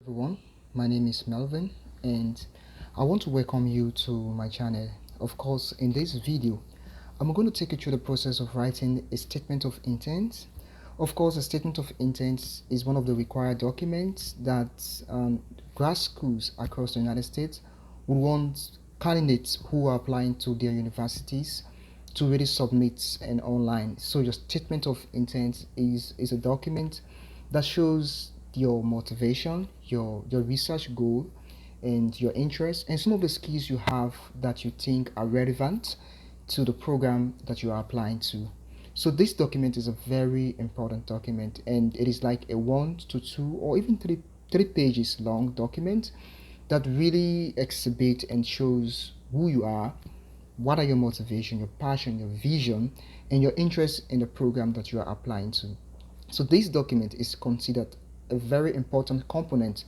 Everyone, my name is Melvin and I want to welcome you to my channel. Of course, in this video, I'm going to take you through the process of writing a statement of intent. Of course, a statement of intent is one of the required documents that grad schools across the United States would want candidates who are applying to their universities to really submit and online. So your statement of intent is a document that shows your motivation, your research goal, and your interests, and some of the skills you have that you think are relevant to the program that you are applying to. So this document is a very important document, and it is like a 1 to 2 or even three pages long document that really exhibit and shows who you are, what are your motivation, your passion, your vision, and your interest in the program that you are applying to. So this document is considered a very important component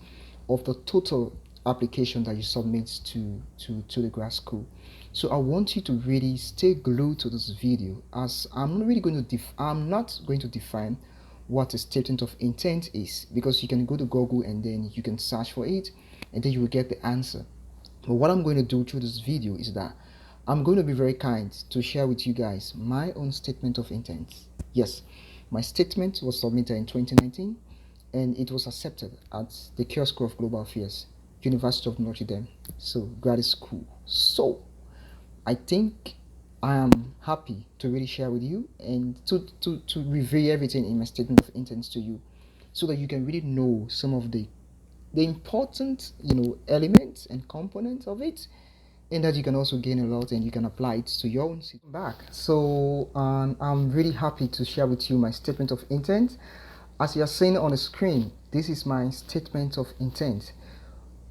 of the total application that you submit to the grad school. So I want you to really stay glued to this video, as I'm not going to define what a statement of intent is, because you can go to Google and then you can search for it and then you will get the answer. But what I'm going to do through this video is that I'm going to be very kind to share with you guys my own statement of intent. Yes, my statement was submitted in 2019 and it was accepted at the Cure School of Global Affairs, University of Notre Dame, so grad school. So I think I am happy to really share with you and to reveal everything in my statement of intent to you, so that you can really know some of the important elements and components of it, and that you can also gain a lot and you can apply it to your own back. So I'm really happy to share with you my statement of intent. As you are seeing on the screen, this is my statement of intent.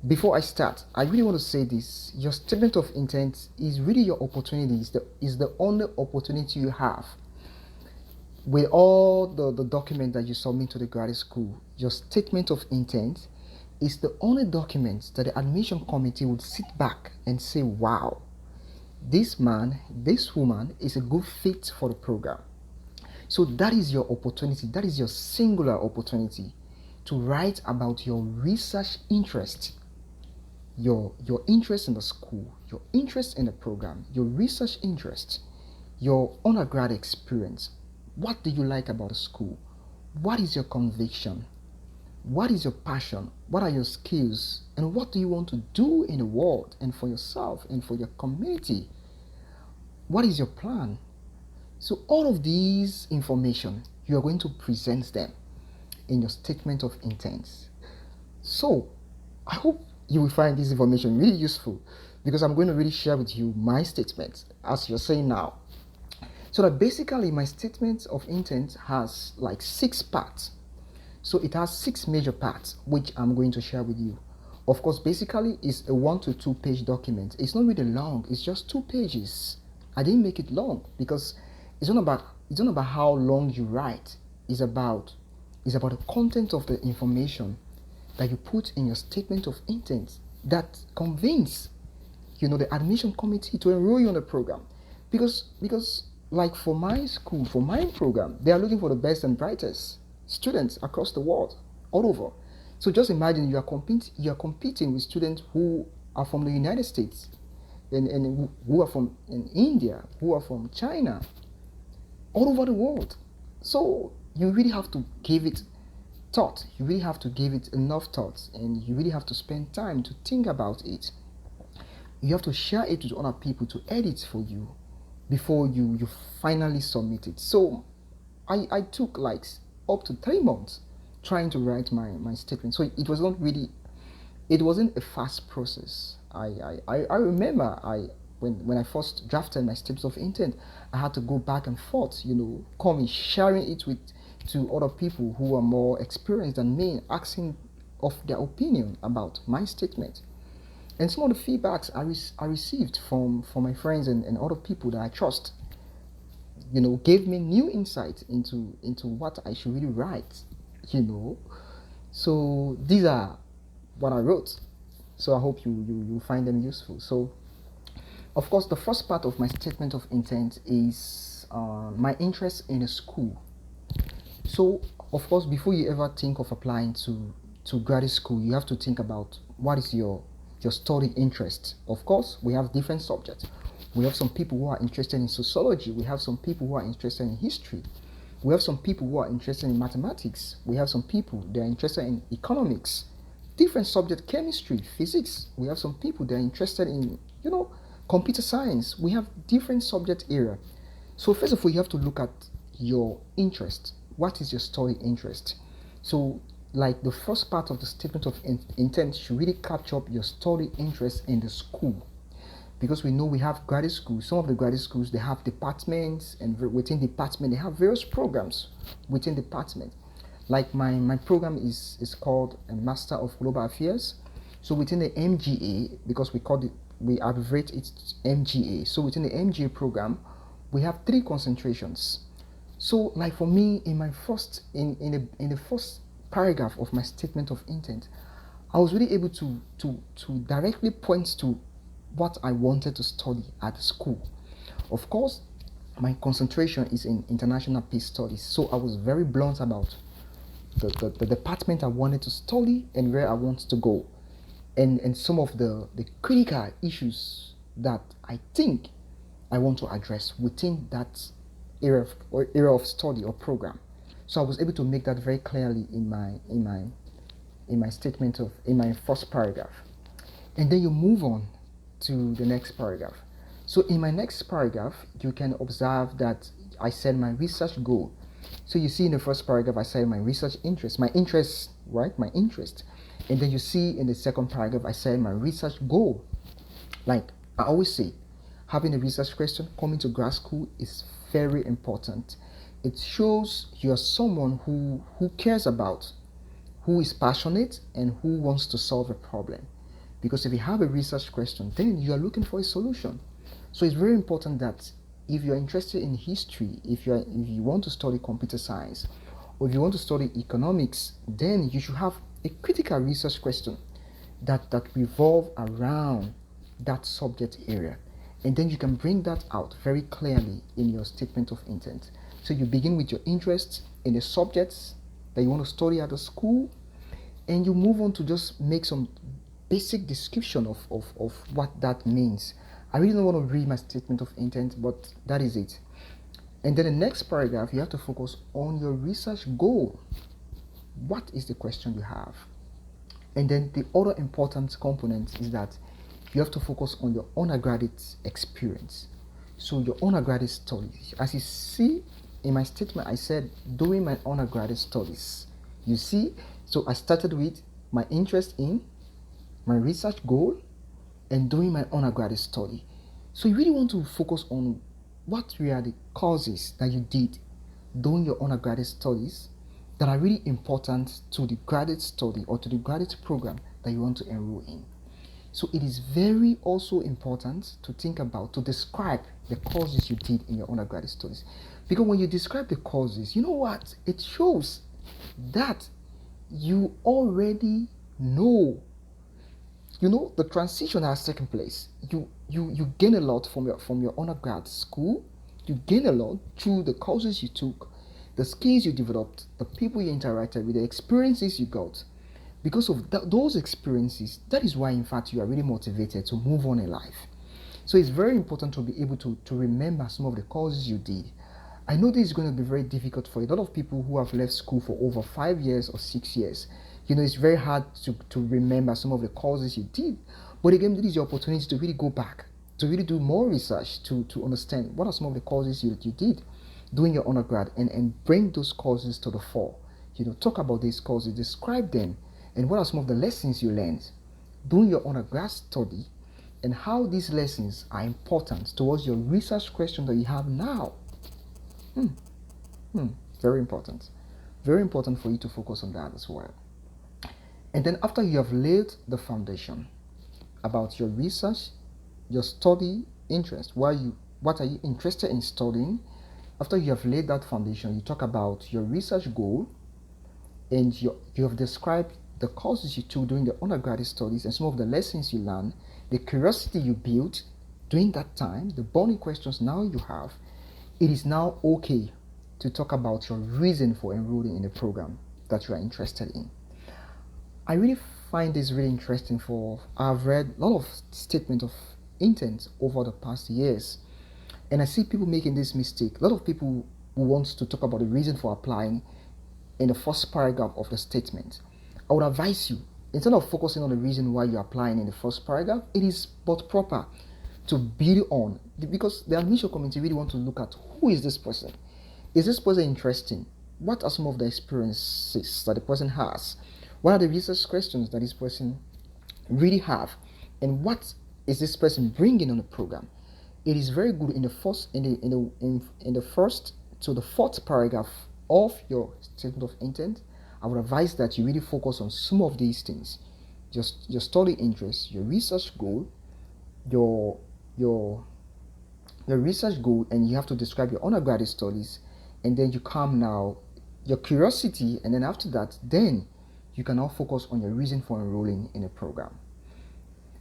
Before I start, I really want to say this: your statement of intent is really your opportunity, is the only opportunity you have. With all the document that you submit to the graduate school, your statement of intent is the only document that the admission committee would sit back and say, wow, this man, this woman is a good fit for the program. So that is your opportunity, that is your singular opportunity to write about your research interest, your interest in the school, your interest in the program, your research interest, your undergrad experience. What do you like about the school? What is your conviction? What is your passion? What are your skills? And what do you want to do in the world and for yourself and for your community? What is your plan? So all of these information, you are going to present them in your statement of intent. So I hope you will find this information really useful, because I'm going to really share with you my statement as you're saying now. So that basically my statement of intent has like 6 parts. So it has 6 major parts, which I'm going to share with you. Of course, basically it's a 1 to 2 page document. It's not really long, it's just 2 pages. I didn't make it long because it's not about how long you write. It's about the content of the information that you put in your statement of intent that convince the admission committee to enroll you on the program. Because like for my school, for my program, they are looking for the best and brightest students across the world, all over. So just imagine you are competing with students who are from the United States, and who are from in India, who are from China, all over the world. So you really have to give it thought. You really have to give it enough thought, and you really have to spend time to think about it. You have to share it with other people to edit for you before you finally submit it. So I took like up to 3 months trying to write my statement. So it wasn't a fast process. I remember when I first drafted my statements of intent, I had to go back and forth, coming sharing it to other people who are more experienced than me, asking of their opinion about my statement. And some of the feedbacks I received from my friends and other people that I trust, gave me new insight into what I should really write, So these are what I wrote. So I hope you find them useful. So, of course, the first part of my statement of intent is my interest in a school. So, of course, before you ever think of applying to graduate school, you have to think about what is your study interest. Of course, we have different subjects. We have some people who are interested in sociology. We have some people who are interested in history. We have some people who are interested in mathematics. We have some people that are interested in economics. Different subject, chemistry, physics. We have some people that are interested in, computer science. We have different subject area. So first of all, you have to look at your interest. What is your study interest? So like the first part of the statement of intent should really capture your study interest in the school, because we know we have graduate schools. Some of the graduate schools, they have departments, and within department they have various programs within department. Like my program is called a Master of Global Affairs. So within the MGA, because we abbreviate it MGA. So within the MGA program, we have 3 concentrations. So like for me, in my first in the first paragraph of my statement of intent, I was really able to directly point to what I wanted to study at the school. Of course, my concentration is in international peace studies, so I was very blunt about the department I wanted to study and where I want to go, and some of the critical issues that I think I want to address within that area of study or program. So I was able to make that very clearly in my statement of in my first paragraph. And then you move on to the next paragraph. So in my next paragraph, you can observe that I said my research goal. So you see in the first paragraph, I said my research interest, my interest, right? My interest. And then you see in the second paragraph, I said my research goal. Like I always say, having a research question coming to grad school is very important. It shows you're someone who cares about, who is passionate, and who wants to solve a problem. Because if you have a research question, then you are looking for a solution. So it's very important that if you're interested in history, if you want to study computer science, or if you want to study economics, then you should have a critical research question that revolve around that subject area. And then you can bring that out very clearly in your statement of intent. So you begin with your interest in the subjects that you want to study at the school, and you move on to just make some basic description of what that means. I really don't want to read my statement of intent, but that is it. And then the next paragraph, you have to focus on your research goal. What is the question you have? And then the other important component is that you have to focus on your undergraduate experience. So your undergraduate studies. As you see in my statement, I said doing my undergraduate studies. You see, so I started with my interest in, my research goal, and doing my undergraduate study. So you really want to focus on what were the courses that you did during your undergraduate studies that are really important to the graduate study or to the graduate program that you want to enroll in. So it is very also important to think about, to describe the courses you did in your undergraduate studies. Because when you describe the courses, you know what? It shows that you already know. You know, the transition has taken place. You gain a lot from your undergrad school. You gain a lot through the courses you took, the skills you developed, the people you interacted with, the experiences you got. Because of those experiences, that is why in fact you are really motivated to move on in life. So it's very important to be able to remember some of the courses you did. I know this is going to be very difficult for a lot of people who have left school for over 5 years or 6 years. You know, it's very hard to remember some of the courses you did. But again, this is your opportunity to really go back, to really do more research, to understand what are some of the courses you did during your undergrad, and bring those courses to the fore. You know, talk about these courses, describe them, and what are some of the lessons you learned during your undergrad study, and how these lessons are important towards your research question that you have now. Very important. Very important for you to focus on that as well. And then after you have laid the foundation about your research, your study interest, what are you interested in studying? After you have laid that foundation, you talk about your research goal, and you have described the courses you took during the undergraduate studies and some of the lessons you learned, the curiosity you built during that time, the burning questions now you have. It is now okay to talk about your reason for enrolling in a program that you are interested in. I really find this really interesting. For I've read a lot of statement of intent over the past years, and I see people making this mistake. A lot of people who want to talk about the reason for applying in the first paragraph of the statement. I would advise you, instead of focusing on the reason why you're applying in the first paragraph, it is but proper to build on, because the admission committee really want to look at who is this person. Is this person interesting? What are some of the experiences that the person has? What are the research questions that this person really have? And what is this person bringing on the program? It is very good in the first in the first to the fourth paragraph of your statement of intent. I would advise that you really focus on some of these things: just your study interest, your research goal, your your your research goal, and you have to describe your undergraduate studies, and then you come now your curiosity, and then after that, then you can now focus on your reason for enrolling in a program.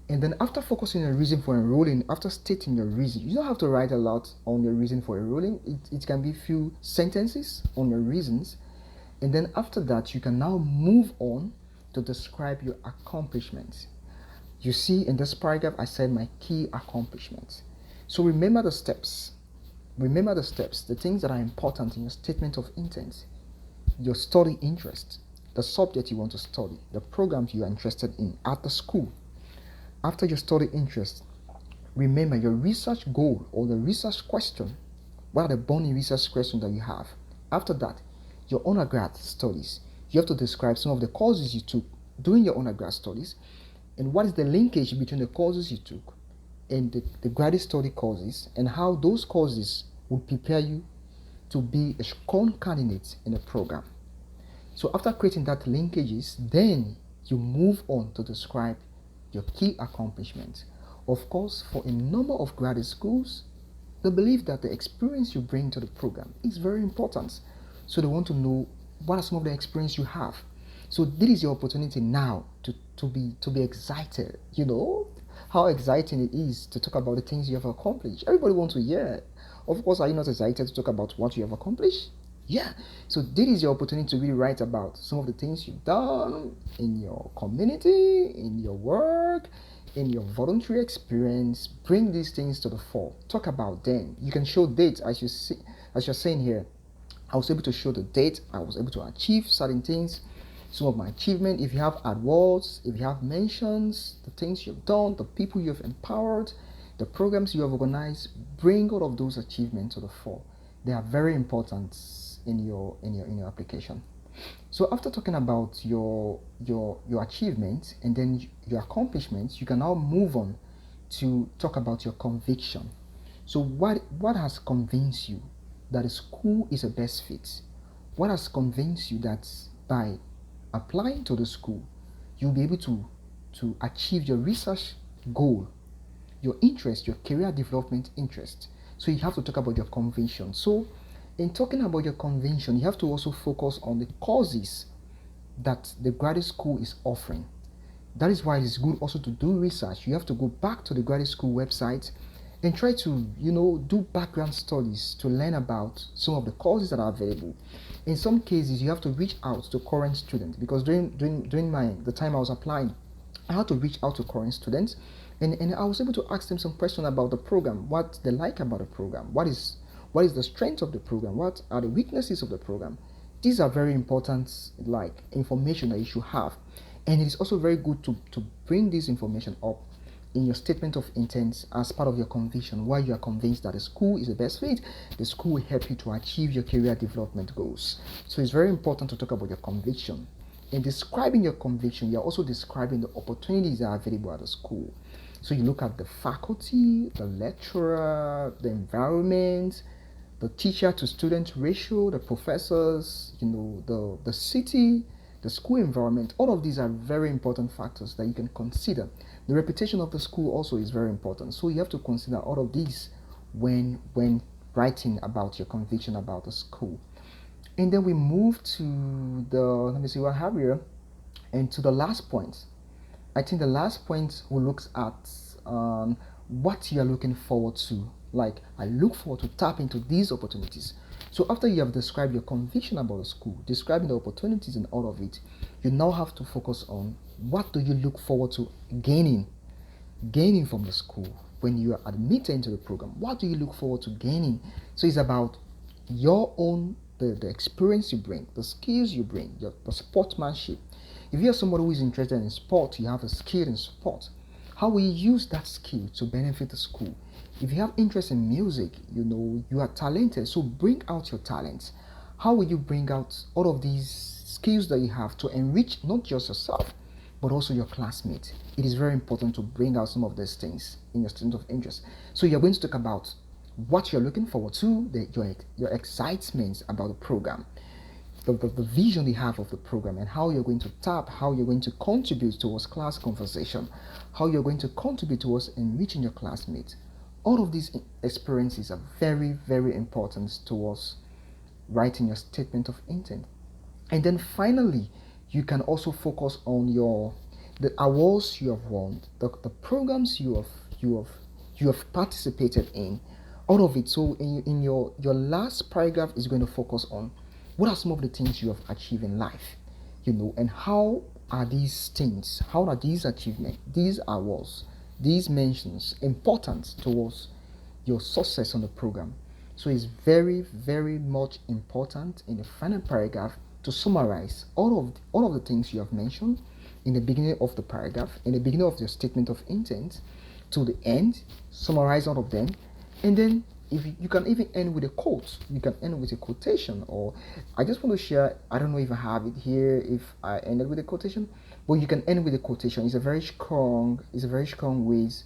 And then after focusing on your reason for enrolling, after stating your reason, you don't have to write a lot on your reason for enrolling. It can be few sentences on your reasons. And then after that, you can now move on to describe your accomplishments. You see in this paragraph, I said my key accomplishments. So remember the steps. Remember the steps, the things that are important in your statement of intent: your study interest, the subject you want to study, the programs you are interested in at the school. After your study interest, remember your research goal or the research question. What are the burning research questions that you have? After that, your undergrad studies. You have to describe some of the courses you took during your undergrad studies, and what is the linkage between the courses you took and the graduate study courses, and how those courses will prepare you to be a strong candidate in a program. So after creating that linkages, then you move on to describe your key accomplishments. Of course, for a number of graduate schools, they believe that the experience you bring to the program is very important. So they want to know what are some of the experience you have. So this is your opportunity now to be excited. You know how exciting it is to talk about the things you have accomplished. Everybody wants to hear. Of course, are you not excited to talk about what you have accomplished? Yeah. So this is your opportunity to really write about some of the things you've done in your community, in your work, in your voluntary experience. Bring these things to the fore. Talk about them. You can show dates, as you see, as you're saying here. I was able to show the date. I was able to achieve certain things. Some of my achievement. If you have awards, if you have mentions, the things you've done, the people you've empowered, the programs you have organized, bring all of those achievements to the fore. They are very important in your application. So after talking about your achievements and then your accomplishments, you can now move on to talk about your conviction. So what has convinced you that a school is a best fit? What has convinced you that by applying to the school, you'll be able to achieve your research goal, your interest, your career development interest? So you have to talk about your conviction. So in talking about your conviction, you have to also focus on the courses that the graduate school is offering. That is why it is good also to do research. You have to go back to the graduate school website and try to, do background studies to learn about some of the courses that are available. In some cases, you have to reach out to current students, because during the time I was applying, I had to reach out to current students, and I was able to ask them some questions about the program, what they like about the program, what is the strength of the program, what are the weaknesses of the program. These are very important, like, information that you should have. And it is also very good to bring this information up in your statement of intent as part of your conviction, why you are convinced that the school is the best fit. The school will help you to achieve your career development goals. So it's very important to talk about your conviction. In describing your conviction, you're also describing the opportunities that are available at the school. So you look at the faculty, the lecturer, the environment, the teacher to student ratio, the professors, the city, the school environment. All of these are very important factors that you can consider. The reputation of the school also is very important. So you have to consider all of these when writing about your conviction about the school. And then we move to let me see what I have here, and to the last point. I think the last point we look at what you are looking forward to Like, I look forward to tap into these opportunities. So after you have described your conviction about the school, describing the opportunities and all of it, you now have to focus on what do you look forward to gaining from the school when you are admitted into the program. What do you look forward to gaining? So it's about your own the experience you bring, the skills you bring, the sportsmanship. If you're somebody who is interested in sport, you have a skill in sport. How will you use that skill to benefit the school? If you have interest in music, you are talented, so bring out your talents. How will you bring out all of these skills that you have to enrich not just yourself, but also your classmates? It is very important to bring out some of these things in your student of interest. So you're going to talk about what you're looking forward to, your excitement about the program, the vision you have of the program, and how you're going to tap, how you're going to contribute towards class conversation, how you're going to contribute towards enriching your classmates. All of these experiences are very, very important towards writing your statement of intent. And then finally, you can also focus on the awards you have won, the programs you have participated in, all of it. So in your last paragraph is going to focus on what are some of the things you have achieved in life, and how are these things, how are these achievements, these awards, these mentions important towards your success on the program. So it's very, very much important in the final paragraph to summarize all of the things you have mentioned in the beginning of the paragraph, in the beginning of your statement of intent, to the end, summarize all of them, and then if you can even end with a quote, you can end with a quotation. Or I just want to share, I don't know if I have it here, if I ended with a quotation, but you can end with a quotation. It's a very strong ways,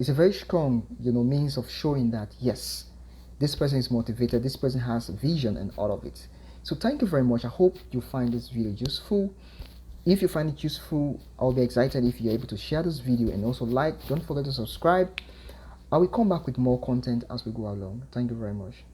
it's a very strong means of showing that yes, this person is motivated, this person has vision and all of it. So thank you very much. I hope you find this video useful. If you find it useful, I'll be excited if you're able to share this video and also like. Don't forget to subscribe. I will come back with more content as we go along. Thank you very much.